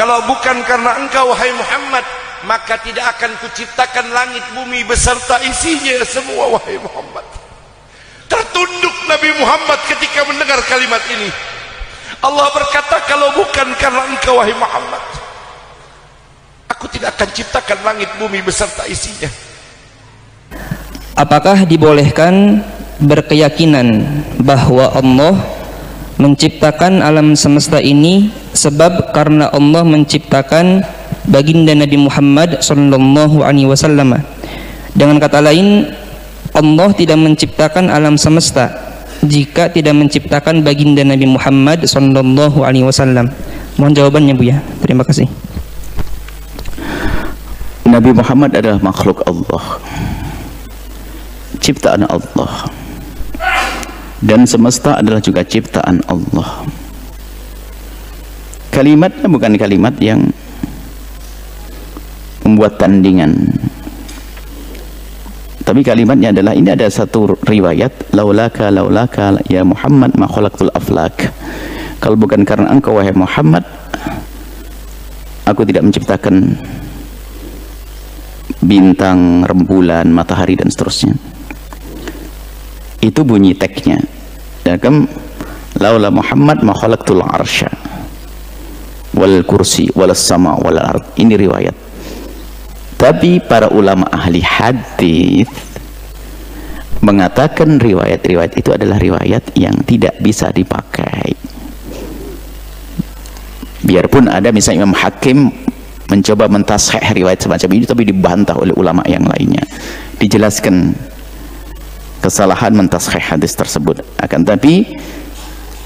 kalau bukan karena engkau wahai Muhammad, maka tidak akan kuciptakan langit bumi beserta isinya semua wahai Muhammad. Tertunduk Nabi Muhammad ketika mendengar kalimat ini. Allah berkata, kalau bukan karena engkau wahai Muhammad, aku tidak akan ciptakan langit bumi beserta isinya. Apakah dibolehkan berkeyakinan bahwa Allah menciptakan alam semesta ini sebab karena Allah menciptakan baginda Nabi Muhammad sallallahu alaihi wasallam? Dengan kata lain, Allah tidak menciptakan alam semesta jika tidak menciptakan baginda Nabi Muhammad sallallahu alaihi wasallam. Mohon jawabannya Bu ya. Terima kasih. Nabi Muhammad adalah makhluk Allah, ciptaan Allah, dan semesta adalah juga ciptaan Allah. Kalimatnya bukan kalimat yang membuat tandingan, tapi kalimatnya adalah, ini ada satu riwayat, laulaka ya Muhammad ma khalaqtul aflak, kalau bukan karena engkau wahai Muhammad, aku tidak menciptakan bintang, rembulan, matahari dan seterusnya. Itu bunyi teksnya. Dan laula Muhammad ma khalaqtul arsya wal kursi wal sama wal ard. Ini riwayat. Tapi para ulama ahli hadis mengatakan riwayat-riwayat itu adalah riwayat yang tidak bisa dipakai. Biarpun ada misalnya Imam Hakim mencoba mentashih riwayat semacam ini, tapi dibantah oleh ulama yang lainnya. Dijelaskan kesalahan mentashih hadis tersebut. Akan tapi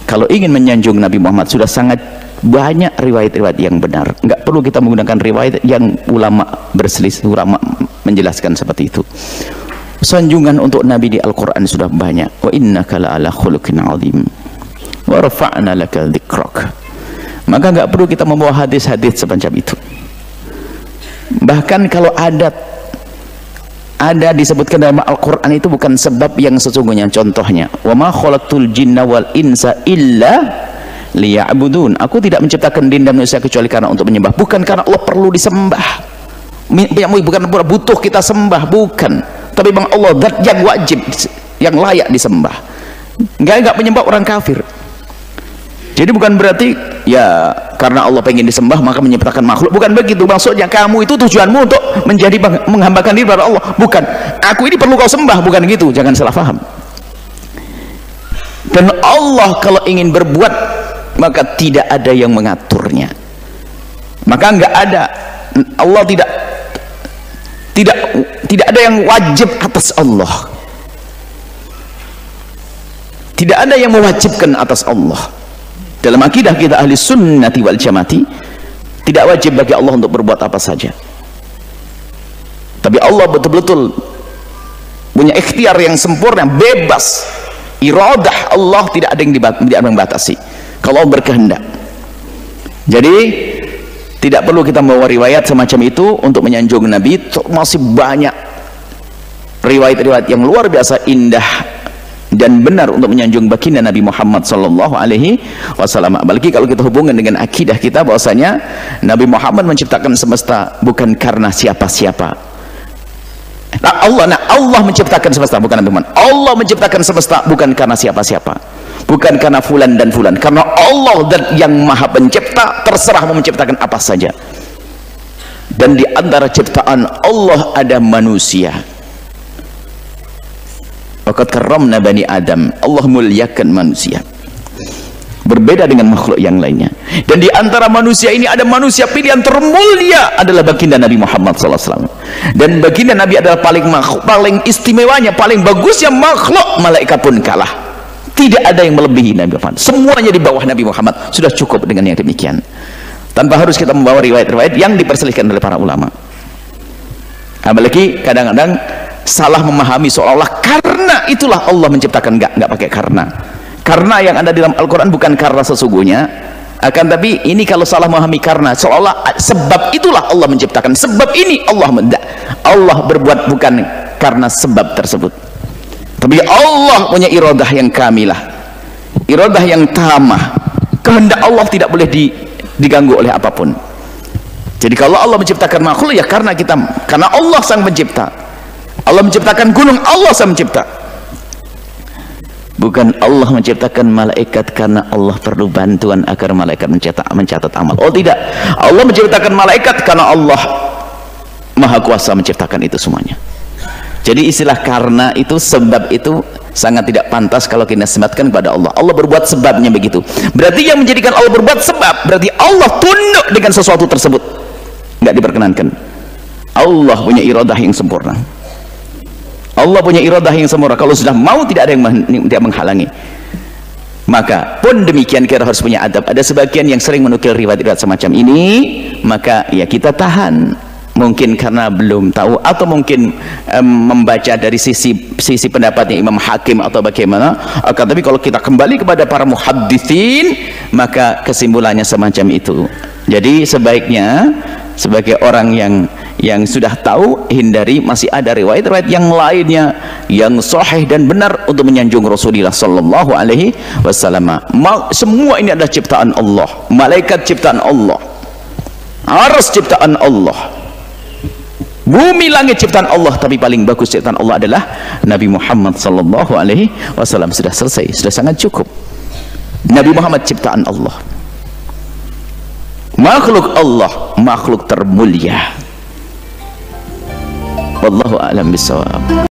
kalau ingin menyanjung Nabi Muhammad, sudah sangat banyak riwayat-riwayat yang benar. Enggak perlu kita menggunakan riwayat yang ulama berselisih, ulama menjelaskan seperti itu. Sanjungan untuk Nabi di Al-Quran sudah banyak. Wa innaka la'ala khuluqin azim wa rafa'na laka dzikrak. Maka enggak perlu kita membawa hadis-hadis semacam itu. Bahkan kalau ada disebutkan dalam Al-Quran, itu bukan sebab yang sesungguhnya. Contohnya, wa ma khalaqtul jinna wal insa illa liya'budun. Aku tidak menciptakan jin dan manusia kecuali karena untuk menyembah. Bukan karena Allah perlu disembah, bukan butuh kita sembah, bukan. Tapi memang Allah zat yang wajib, yang layak disembah. Enggak menyembah orang kafir. Jadi bukan berarti ya karena Allah pengen disembah maka menciptakan makhluk, bukan begitu maksudnya. Kamu itu tujuanmu untuk menjadi menghambakan diri pada Allah, bukan. Aku ini perlu kau sembah, bukan gitu. Jangan salah paham. Dan Allah kalau ingin berbuat maka tidak ada yang mengaturnya. Maka enggak ada, Allah tidak ada yang wajib atas Allah. Tidak ada yang mewajibkan atas Allah. Dalam akidah kita ahli sunnati wal jamaati, tidak wajib bagi Allah untuk berbuat apa saja. Tapi Allah betul-betul punya ikhtiar yang sempurna, bebas. Iradah Allah tidak ada yang membatasi kalau Allah berkehendak. Jadi tidak perlu kita membawa riwayat semacam itu untuk menyanjung Nabi. Masih banyak riwayat-riwayat yang luar biasa indah dan benar untuk menyanjung baginda Nabi Muhammad sallallahu alaihi wasallam. Apalagi kalau kita hubungkan dengan akidah kita bahwasanya Nabi Muhammad menciptakan semesta bukan karena siapa-siapa. Allah menciptakan semesta, bukan Nabi Muhammad. Allah menciptakan semesta bukan karena siapa-siapa, bukan karena fulan dan fulan. Karena Allah dan yang maha pencipta, terserah mau menciptakan apa saja. Dan di antara ciptaan Allah ada manusia. Waqad karramna bani Adam. Allah muliakan manusia. Berbeda dengan makhluk yang lainnya. Dan di antara manusia ini ada manusia pilihan termulia adalah baginda Nabi Muhammad SAW. Dan baginda Nabi adalah paling istimewanya, paling bagusnya makhluk. Malaikat pun kalah. Tidak ada yang melebihi Nabi Muhammad. Semuanya di bawah Nabi Muhammad. Sudah cukup dengan yang demikian. Tanpa harus kita membawa riwayat-riwayat yang diperselisihkan oleh para ulama. Apalagi kadang-kadang salah memahami seolah-olah karena itulah Allah menciptakan. Enggak pakai karena yang ada di dalam Al-Quran bukan karena sesungguhnya. Akan tapi ini kalau salah memahami karena seolah sebab itulah Allah menciptakan, sebab ini Allah berbuat bukan karena sebab tersebut. Tapi Allah punya iradah yang kamilah, iradah yang tamah. Kehendak Allah tidak boleh diganggu oleh apapun. Jadi kalau Allah menciptakan makhluk, ya karena Allah sang pencipta. Allah menciptakan gunung, Allah sang mencipta. Bukan Allah menciptakan malaikat karena Allah perlu bantuan agar malaikat mencatat amal. Oh tidak, Allah menciptakan malaikat karena Allah Maha Kuasa menciptakan itu semuanya. Jadi istilah karena itu, sebab itu sangat tidak pantas kalau kita sematkan kepada Allah. Allah berbuat sebabnya begitu. Berarti yang menjadikan Allah berbuat sebab, berarti Allah tunduk dengan sesuatu tersebut. Nggak diperkenankan. Allah punya iradah yang sempurna. Allah punya iradah yang sempurna. Kalau sudah mau, tidak ada yang tidak menghalangi. Maka pun demikian kita harus punya adab. Ada sebagian yang sering menukil riwayat-riwayat semacam ini, maka ya kita tahan. Mungkin karena belum tahu, atau mungkin membaca dari sisi pendapatnya Imam Hakim atau bagaimana. Tapi kalau kita kembali kepada para muhadditsin, maka kesimpulannya semacam itu. Jadi sebaiknya sebagai orang yang sudah tahu, hindari masih ada riwayat-riwayat yang lainnya yang sahih dan benar untuk menyanjung Rasulullah sallallahu alaihi wasallam. Semua ini adalah ciptaan Allah, malaikat ciptaan Allah, arsy ciptaan Allah, bumi langit ciptaan Allah, tapi paling bagus ciptaan Allah adalah Nabi Muhammad sallallahu alaihi wasallam. Sudah selesai, sudah sangat cukup. Nabi Muhammad ciptaan Allah, makhluk Allah, makhluk termulia. Wallahu a'lam bishawab.